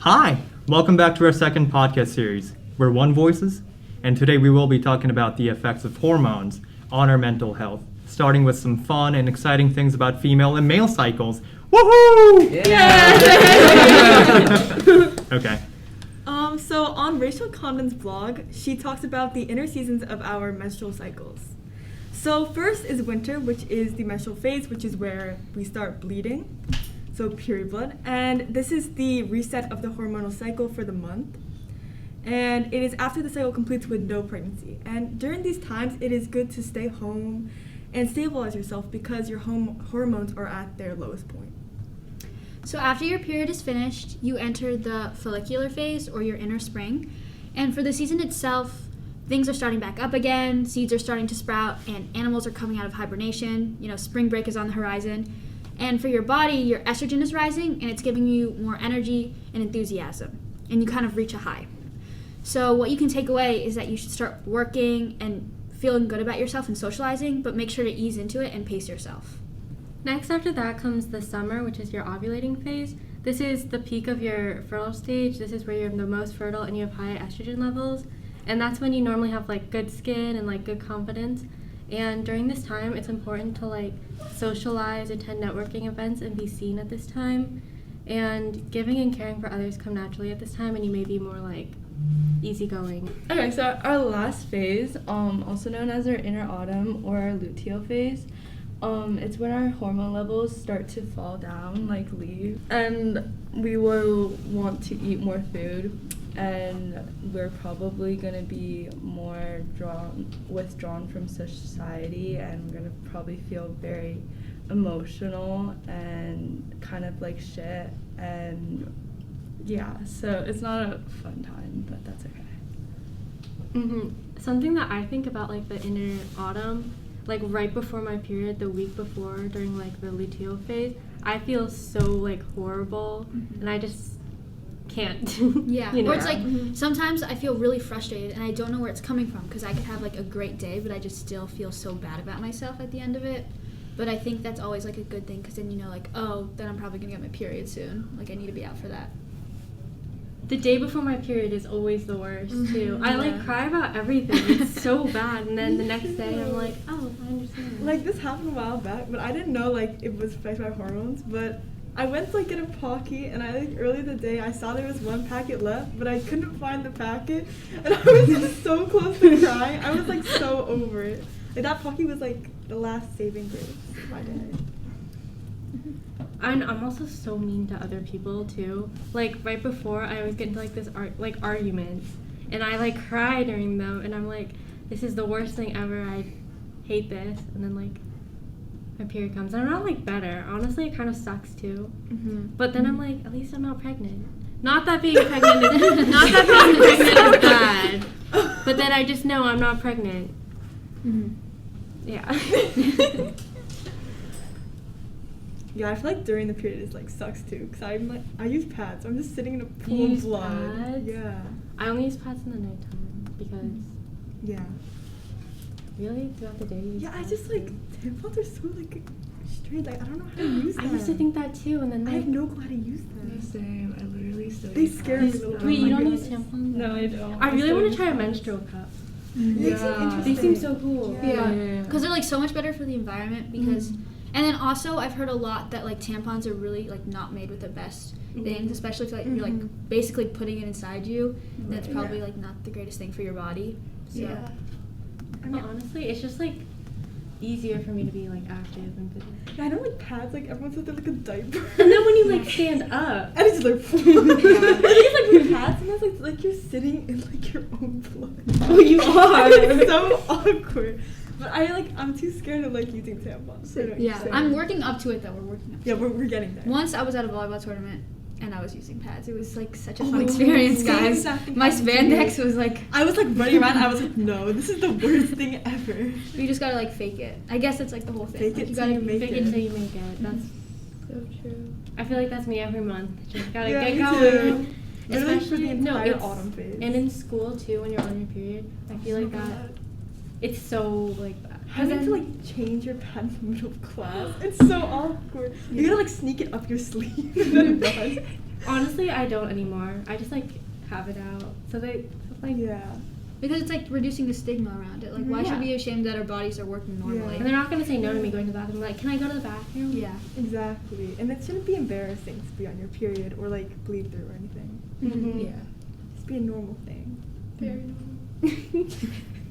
Hi, welcome back to our second podcast series. We're One Voices, and today we will be talking about the effects of hormones on our mental health, starting with some fun and exciting things about female and male cycles. Woohoo! Yeah! Okay. So on Rachel Condon's blog, she talks about the inner seasons of our menstrual cycles. So first is winter, which is the menstrual phase, which is where we start bleeding, so period blood. And this is the reset of the hormonal cycle for the month. And it is after the cycle completes with no pregnancy. And during these times, it is good to stay home and stabilize yourself because your hormones are at their lowest point. So after your period is finished, you enter the follicular phase or your inner spring. And for the season itself, things are starting back up again, seeds are starting to sprout, and animals are coming out of hibernation. Spring break is on the horizon. And for your body, your estrogen is rising, and it's giving you more energy and enthusiasm. And you kind of reach a high. So what you can take away is that you should start working and feeling good about yourself and socializing, but make sure to ease into it and pace yourself. Next after that comes the summer, which is your ovulating phase. This is the peak of your fertile stage. This is where you're the most fertile and you have high estrogen levels. And that's when you normally have good skin and good confidence. And during this time, it's important to socialize, attend networking events, and be seen at this time. And giving and caring for others come naturally at this time, and you may be more easygoing. Okay, so our last phase, also known as our inner autumn or our luteal phase, it's when our hormone levels start to fall down like leaves, and we will want to eat more food, and we're probably going to be more withdrawn from society, and we're going to probably feel very emotional and kind of like shit, and yeah, so it's not a fun time, but that's okay. Something that I think about the inner autumn, right before my period, the week before, during the luteal phase, I feel so horrible, and I just can't. Yeah. Or it's sometimes I feel really frustrated and I don't know where it's coming from, because I could have a great day, but I just still feel so bad about myself at the end of it. But I think that's always a good thing, because then oh, then I'm probably gonna get my period soon. I need to be out for that. The day before my period is always the worst, too. I, Yeah. cry about everything. It's so bad. And then the next day, I'm oh, I understand. This happened a while back, but I didn't know it was affected by hormones. But I went to get a Pocky, and I earlier the day I saw there was one packet left, but I couldn't find the packet, and I was just so close to crying. I was so over it. That Pocky was the last saving grace of my day. And I'm also so mean to other people too. Right before, I always get into this arguments, and I cry during them, and I'm this is the worst thing ever. I hate this, and then my period comes, and I'm not better. Honestly, it kind of sucks too. But then I'm at least I'm not pregnant. Not that being pregnant is bad, but then I just know I'm not pregnant. Yeah. Yeah, I feel during the period is sucks too, because I use pads. So I'm just sitting in a pool of blood. Pads? Yeah. I only use pads in the nighttime because. Yeah. Really? Throughout the day? You use Yeah, I pads just too? tampons are so strange. I don't know how to use them. I used to think that too, and then I have no clue how to use them. Same, I literally still They use scare me pads. a little. Wait, Oh you my don't goodness. use tampons? No, I don't. I really still want use to try a pads. menstrual cup. They seem Yeah. interesting. They seem so cool. Yeah. Because they're so much better for the environment, because and then also I've heard a lot that tampons are really not made with the best things, especially if you're basically putting it inside you. That's probably not the greatest thing for your body. So. Yeah. But honestly, it's just easier for me to be active and good. Yeah, I know pads, everyone says they're a diaper. And then when you stand up, And it's just it's with pads, and it's you're sitting in your own blood. oh, you are. It's so awkward. But I'm too scared of using tampons. So I don't Yeah, use them. I'm working up to it though. We're working up to Yeah, it. we're getting there. Once I was at a volleyball tournament and I was using pads. It was such a Oh, fun experience, same guys. exact thing My happened to me. spandex was I was running around. I was no, this is the worst thing ever. you just gotta fake it. I guess that's the whole thing. Fake Like, it you till gotta you make Fake it. it till you make it. That's So true. I feel like that's me every month. Just gotta Yeah, get me going. too. Literally for Especially the entire it's- autumn phase. And in school too, when you're on your period, I feel like that. It's so bad. Having to change your pants in the middle of class. It's so awkward. You gotta sneak it up your sleeve. And then run. Honestly, I don't anymore. I just like have it out. So they like Yeah. Because it's like reducing the stigma around it. Like, why should Yeah. we be ashamed that our bodies are working normally? and they're not gonna say no to me going to the bathroom. Like, can I go to the bathroom? Yeah. Exactly. And it shouldn't be embarrassing to be on your period or like bleed through or anything. Mhm. Yeah. Just be a normal thing. Very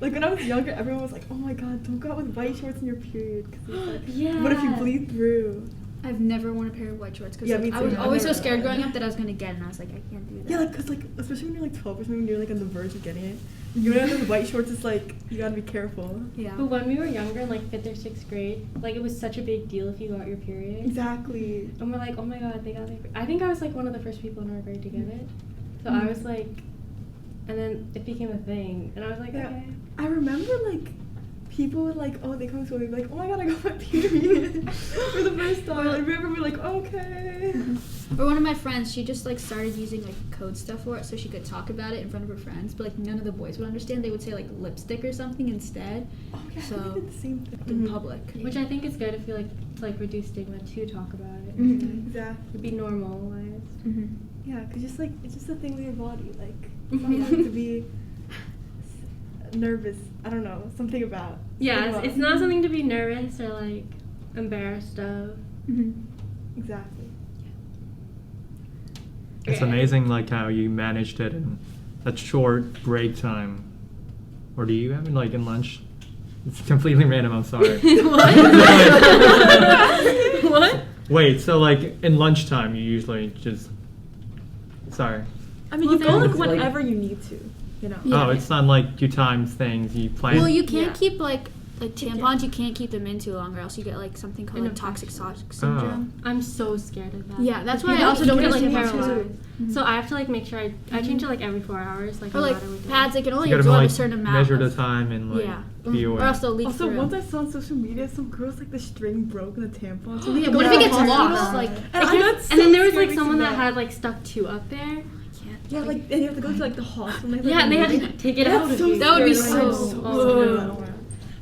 Like when I was younger, everyone was like, "Oh my God, don't go out with white shorts in your period." Cause it's like, Yeah. what if you bleed through? I've never worn a pair of white shorts because Yeah, me I was too. always so Never. scared growing up that I was gonna get it, and I was like, I can't do that. Yeah, like especially when you're like 12 or something, when you're like on the verge of getting it. You know, those white shorts, it's like you gotta be careful. Yeah. But when we were younger, in like 5th or 6th grade, like it was such a big deal if you got your period. Exactly. And we're like, oh my God, they got their. I think I was like one of the first people in our grade to get it. So I was like, and then it became a thing, and I was like, Yeah. okay. I remember like people would like, oh, they come to school, they'd be like, oh my God, I got my period for the first time. I remember we were like, okay. Or one of my friends, she just like started using like code stuff for it so she could talk about it in front of her friends, but like none of the boys would understand. They would say like lipstick or something instead Oh yeah, So- we did the same thing. in Mhm. public. Which I think is good if you like to like reduce stigma to talk about it. Mhm. Exactly. To be normalized. Mm-hmm. Yeah, cause just like it's just a thing with your body, like Mhm. something to be nervous. I don't know, something about. Yeah, Stigma. it's not something to be nervous or like embarrassed of. Mm-hmm. Exactly. It's Okay. amazing, like how you managed it in that short break time. Or do you have it like in lunch? It's completely random. I'm sorry. What? Wait, so like in lunchtime, you usually just. Sorry. I mean, Well, you go like it's like- whenever you need to, you know. Yeah. Oh, it's not like you times things. You plan. Well, you can't Yeah. keep like tampons. You can't keep them in too long, or else you get like something called An like toxic infection. shock syndrome. I'm so scared of that. Yeah, that's You why I don't- also you don't get, use like tampons. paralyzed. Mhm. So I have to like make sure I change it like every 4 hours, like Or no like matter what. pads, they can only you gotta absorb like a certain amount. measure the of- time and like Yeah. be Or aware. else they'll leak Also, through. once I saw on social media, some girls like the string broke in the tampon. So Yeah, what if it gets hospital. lost? Like, And I got so and then there was scared like someone that thinking had like stuck 2 up there. can't. Yeah, like and you have to go to like the hospital. Yeah, and they had to take it That's out of so you. That would be scary. I'm so- scared. Ugh.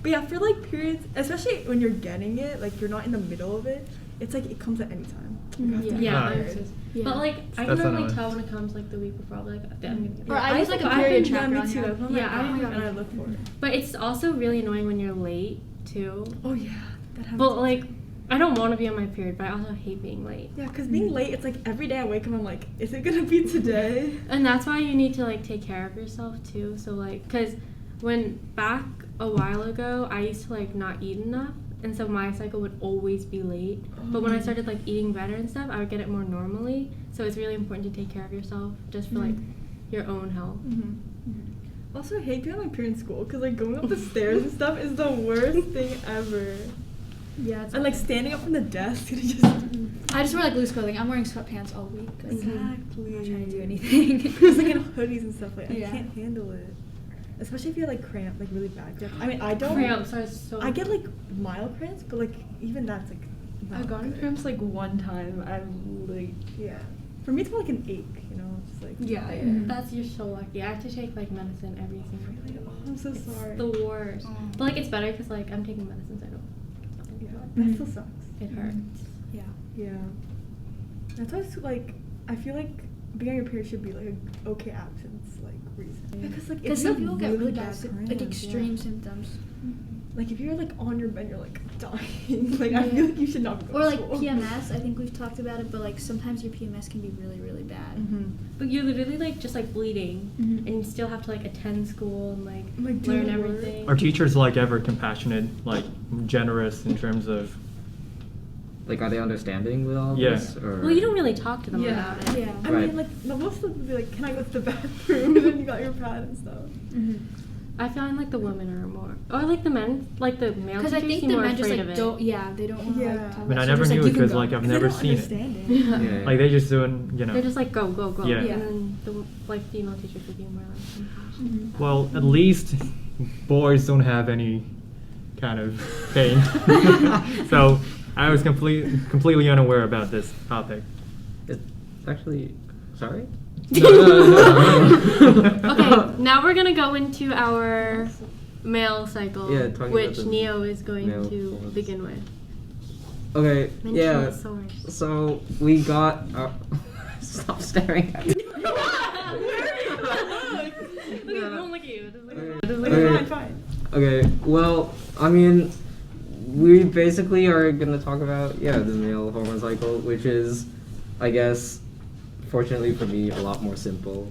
But yeah, for like periods, especially when you're getting it, like you're not in the middle of it. It's like it comes at any time. You have to Yeah. be Yeah, prepared. that's just- Yeah. but like I That's can normally annoying. tell when it comes like the week before. I'll be like, I'm gonna get Or it. I use like a I period think- tracker Yeah, on me too. here. I'm like, Yeah, oh my I God, got and I it. look for it. But it's also really annoying when you're late too. Oh yeah, that happens. But like, I don't want to be on my period, but I also hate being late. Yeah, because being late, it's like every day I wake up, I'm like, is it gonna be today? And that's why you need to like take care of yourself too. So like, cause when back a while ago, I used to like not eat enough, and so my cycle would always be late. But when I started like eating better and stuff, I would get it more normally. So it's really important to take care of yourself just for like your own health. Also, I hate being on my period in school because like going up the stairs and stuff is the worst thing ever. Yeah, it's And like standing up from the desk and just I just wear like loose clothing. I'm wearing sweatpants all week. Like, exactly. I'm not trying to do anything. Just like in hoodies and stuff like Yeah. I can't handle it. Especially if you have like cramp, like really bad cramp. I mean, I don't. Cramps are so. I get like mild cramps, but like even that's like. I've not gotten good. cramps like one time. I'm like, Yeah. For me, it's more like an ache. You know, it's just like. yeah, yeah. That's you're so lucky. I have to take like medicine every single day. Oh, I'm so It's sorry. the worst. Oh. But like it's better because like I'm taking medicines. I don't. Yeah, that still sucks. It hurts. Yeah. Yeah. That's why it's like I feel like being on your period should be like an okay absence like reason. Because like if Because you some have people get really bad, cramps, like yeah. extreme symptoms. Like if you're like on your bed, you're like dying. Like I feel like you should not be going Or to like school. PMS. I think we've talked about it, but like sometimes your PMS can be really, really bad. Mm-hmm. But you're literally like just like bleeding, Mhm. and you still have to like attend school and Like, do learn the work. everything. Are teachers like ever compassionate, like generous in terms of? Like, are they understanding with all Yeah. this? Or? Well, you don't really talk to them Yeah. about it. Yeah. I Right. mean, like the most of them would be like, "Can I go to the bathroom?" And then you got your pad and stuff. Mm-hmm. I find like the women are more, or like the men, like the male Because teachers I think seem the more men just afraid like of it. don't. Yeah, they don't want to Yeah. like talk I mean, about I it. never So knew just it you can because go. like I've 'Cause never they don't seen it. understand it. Yeah. Yeah. Like they just doing, you know. They're just like go go go. Yeah. Yeah. And then the like female teachers would be more like compassionate. Mhm. Well, at least boys don't have any kind of pain. So I was completely unaware about this topic. It's actually. Sorry? Okay, now we're gonna go into our male cycle, Yeah, talking about which the Neo is going male to ones. begin with. Okay, Mention yeah. the source. So we got our. Stop staring at me. Don't look at you. Just look at you. Okay. Just look Okay. at Fine. Okay, well, I mean, we basically are gonna talk about, the male hormone cycle, which is, I guess, fortunately for me, a lot more simple.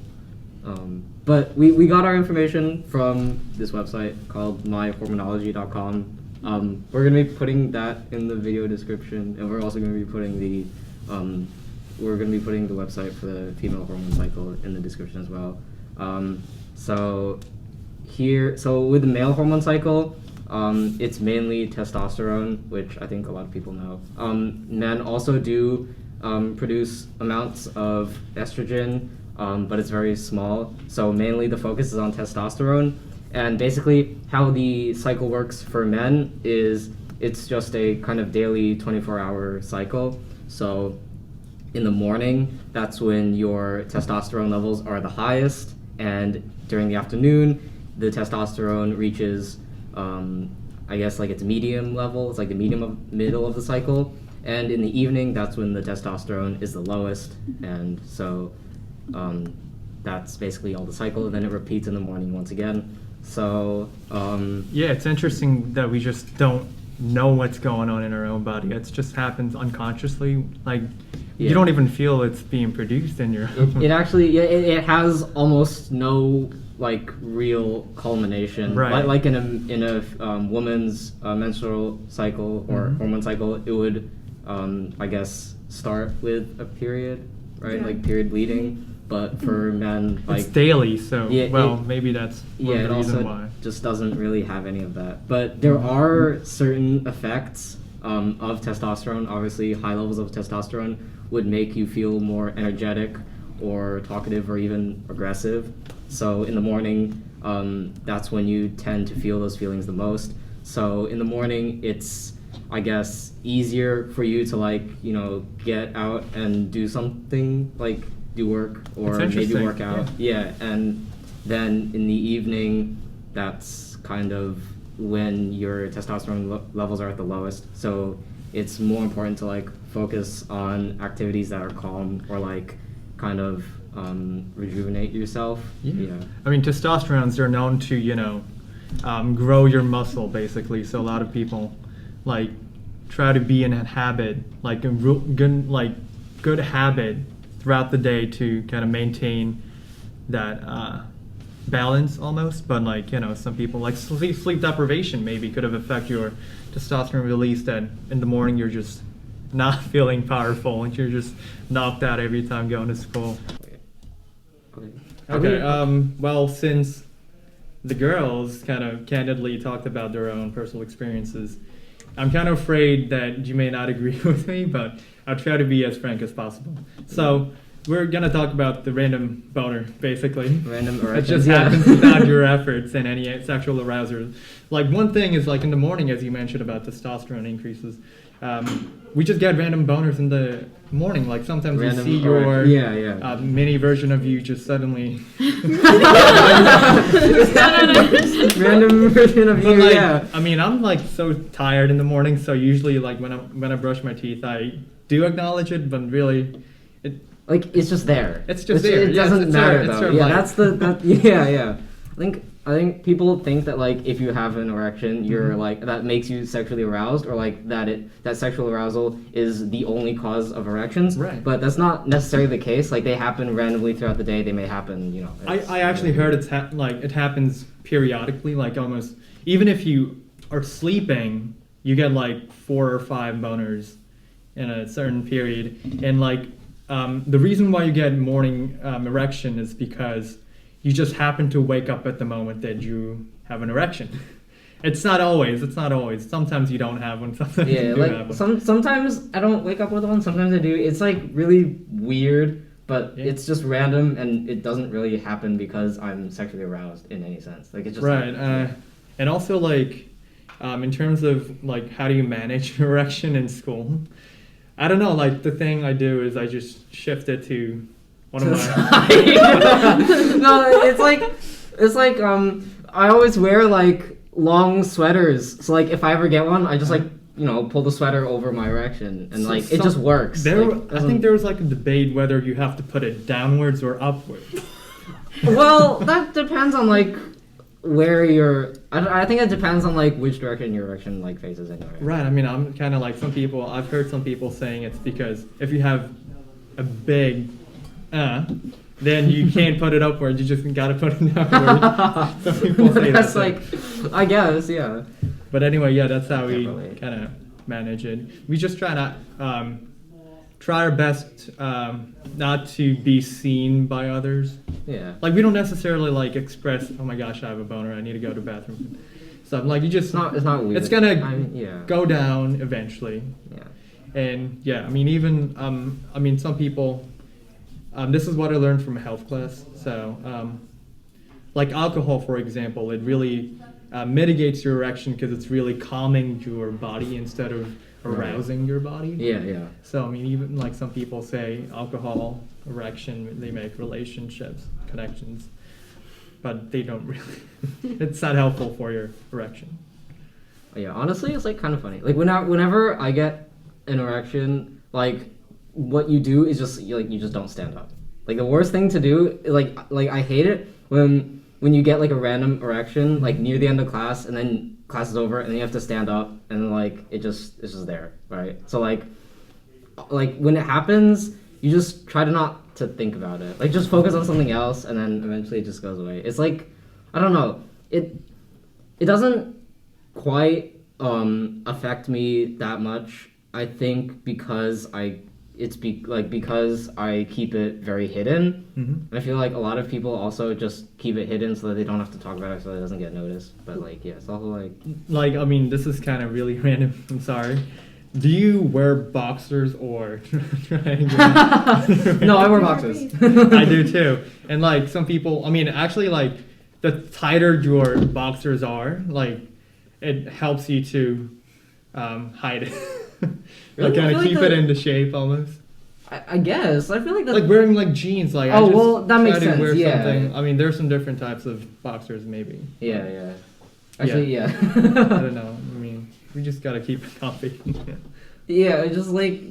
But we got our information from this website called myhormonology.com. We're gonna be putting that in the video description, and we're also gonna be putting the website for the female hormone cycle in the description as well. So with the male hormone cycle, it's mainly testosterone, which I think a lot of people know. Men also do produce amounts of estrogen, but it's very small. So mainly the focus is on testosterone. And basically how the cycle works for men is it's just a kind of daily 24-hour cycle. So in the morning, that's when your testosterone levels are the highest, and during the afternoon, the testosterone reaches, I guess, like its medium level. It's like the middle of the cycle. And in the evening, that's when the testosterone is the lowest. And so that's basically all the cycle. And then it repeats in the morning once again. So Yeah, it's interesting that we just don't know what's going on in our own body. It just happens unconsciously. Like, you Yeah. don't even feel it's being produced in your it actually it has almost no like real culmination. Right. Like in a woman's menstrual cycle or Mhm. hormone cycle, it would I guess start with a period, right? Yeah. Like period bleeding. But for men, like it's daily, so Yeah, maybe that's one it of the reason also why. just doesn't really have any of that. But there are certain effects of testosterone. Obviously, high levels of testosterone would make you feel more energetic or talkative or even aggressive. So in the morning, that's when you tend to feel those feelings the most. So in the morning, it's, I guess, easier for you to get out and do something, like do work or It's maybe interesting, work out. Yeah, and then in the evening, that's kind of when your testosterone levels are at the lowest. So it's more important to focus on activities that are calm or kind of rejuvenate yourself. Yeah. I mean, testosterones are known to, grow your muscle, basically. So a lot of people, try to be in a habit, good habit throughout the day to kind of maintain that balance almost. But some people, sleep deprivation maybe could have affected your testosterone release, that in the morning you're just not feeling powerful and you're just knocked out every time going to school. Okay, well, since the girls kind of candidly talked about their own personal experiences, I'm kind of afraid that you may not agree with me, but I'll try to be as frank as possible. So we're going to talk about the random boner, basically. Random It erections. just happens without your efforts and any sexual arousal. One thing is, in the morning, as you mentioned about testosterone increases, we just get random boners in the morning. Sometimes Random you see your yeah. mini version of you just suddenly. Random version of you. But Yeah. I mean, I'm so tired in the morning, so usually when I brush my teeth, I do acknowledge it, but really, It's just there. It's just there. It Yes, doesn't it's matter there. It's though. sort of Yeah. I think people think that if you have an erection, you're that makes you sexually aroused, or that sexual arousal is the only cause of erections. Right. But that's not necessarily the case. They happen randomly throughout the day. They may happen. I actually heard it happens periodically, almost even if you are sleeping, you get 4 or 5 boners in a certain period, and the reason why you get morning erection is because you just happen to wake up at the moment that you have an erection. It's not always. Sometimes you don't have one. Sometimes you do have one. Sometimes I don't wake up with one. Sometimes I do. It's really weird, but Yeah. it's just random, and it doesn't really happen because I'm sexually aroused in any sense. It's just Right. And also in terms of how do you manage an erection in school? I don't know. The thing I do is I just shift it to one of my. No, I always wear long sweaters. So if I ever get one, I just pull the sweater over my erection, and So- like it so just works. There, Like, I doesn't- think there was like a debate whether you have to put it downwards or upwards. Well, that depends on like where you're. I think it depends on like which direction your erection like faces anyway. Right. I mean, I'm kind of like some people. I've heard some people saying it's because if you have a big, then you can't put it upwards. You just gotta put it downwards. Some people say That's that. like, I guess, yeah. But anyway, yeah, that's how we Definitely. kind of manage it. We just try to try our best not to be seen by others. Yeah. Like we don't necessarily like express, oh my gosh, I have a boner, I need to go to the bathroom. So I'm like, you just It's not weird. it's gonna I mean, yeah. go down eventually. Yeah. And yeah, I mean, even I mean, some people. This is what I learned from a health class. So, like alcohol, for example, it really mitigates your erection because it's really calming your body instead of arousing your body. Yeah, yeah. So I mean, even like some people say alcohol, erection, they make relationships, connections, but they don't really. It's not helpful for your erection. Yeah, honestly, it's like kind of funny. Like whenever I get an erection, like what you do is just you just don't stand up. Like the worst thing to do, like I hate it when you get like a random erection like near the end of class and then class is over and then you have to stand up and like it's just there, right? So like when it happens, you just try to not to think about it. Like just focus on something else and then eventually it just goes away. It's like I don't know. It doesn't quite affect me that much. I think because because I keep it very hidden. Mm-hmm. And I feel like a lot of people also just keep it hidden so that they don't have to talk about it so it doesn't get noticed. But like yeah, it's also like Like, I mean, this is kind of really random. I'm sorry. Do you wear boxers or triangle? no, I wear boxers. I do too. And like some people, I mean, actually, like the tighter your boxers are, like it helps you to hide it. Really? Like I kind feel of like keep the- it into shape almost. I guess I feel like that. Like wearing like jeans. Like I Oh, just well, that makes try to sense, wear yeah. something. I mean, there's some different types of boxers, maybe. yeah, yeah. Actually, yeah. I don't know. I mean, we just gotta keep it comfy. Yeah, it's just like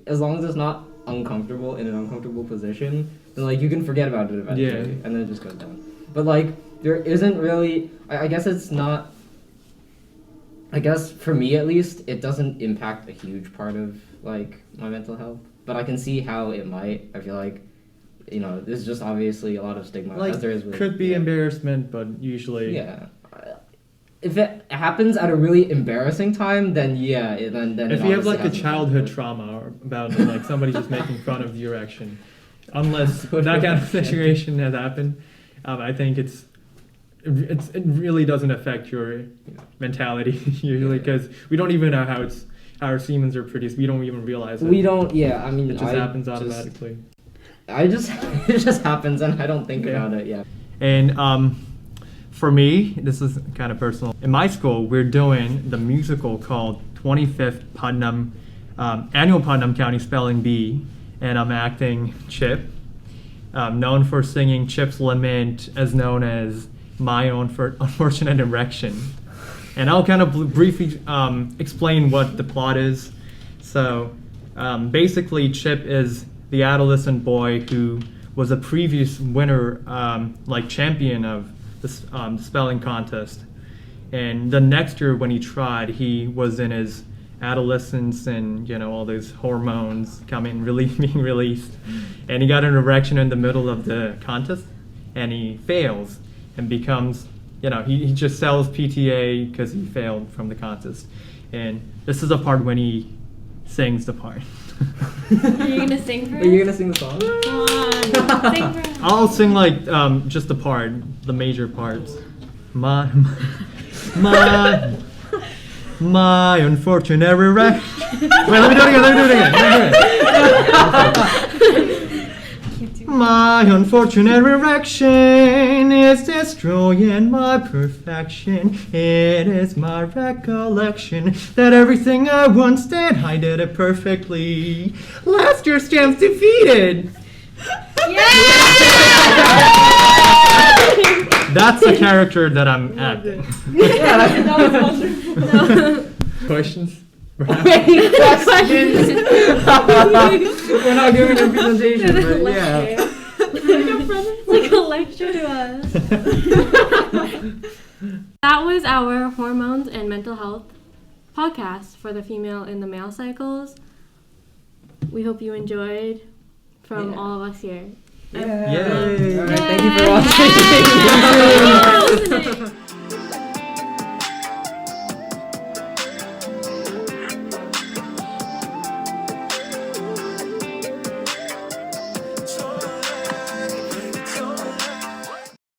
as long as it's not uncomfortable in an uncomfortable position, then like you can forget about it eventually, Yeah. and then it just goes down. But like there isn't really. I guess it's not. I guess for me at least, it doesn't impact a huge part of like my mental health. But I can see how it might. I feel like, there's just obviously a lot of stigma Like as there is with. could be yeah. embarrassment, but usually. Yeah. If it happens at a really embarrassing time, then yeah, then If it you have obviously like a has an childhood impact. trauma or about like somebody just making fun of your action, unless that kind of situation has happened, I think it really doesn't affect your mentality usually because we don't even know how our semens are produced. We don't even realize it. We don't. Yeah, I mean, It just happens automatically. It just happens, and I don't think Yeah. about it. Yeah. And for me, this is kind of personal. In my school, we're doing the musical called 25th Putnam, Annual Putnam County Spelling Bee, and I'm acting Chip, known for singing Chip's Lament, as known as My Unfortunate Erection. And I'll kind of briefly explain what the plot is. So basically, Chip is the adolescent boy who was a previous winner, like champion of the spelling contest. And the next year when he tried, he was in his adolescence and all those hormones being released. And he got an erection in the middle of the contest and he fails and becomes, he just sells PTA because he failed from the contest. And this is the part when he sings the part. Are you gonna sing for us? Are you gonna sing the song? Come on, sing for us. I'll sing like just the part, the major parts. My unfortunate erection. Wait, let me do it again. My unfortunate erection is destroying my perfection. It is my recollection that everything I once did, I did it perfectly. Last year stands defeated. That's the character that I'm acting. That was wonderful. Questions? Any questions? We're not giving a presentation, but yeah. Like a lecture to us. That was our hormones and mental health podcast for the female and the male cycles. We hope you enjoyed from all of us here. Yay! All right, Yay. thank you for watching.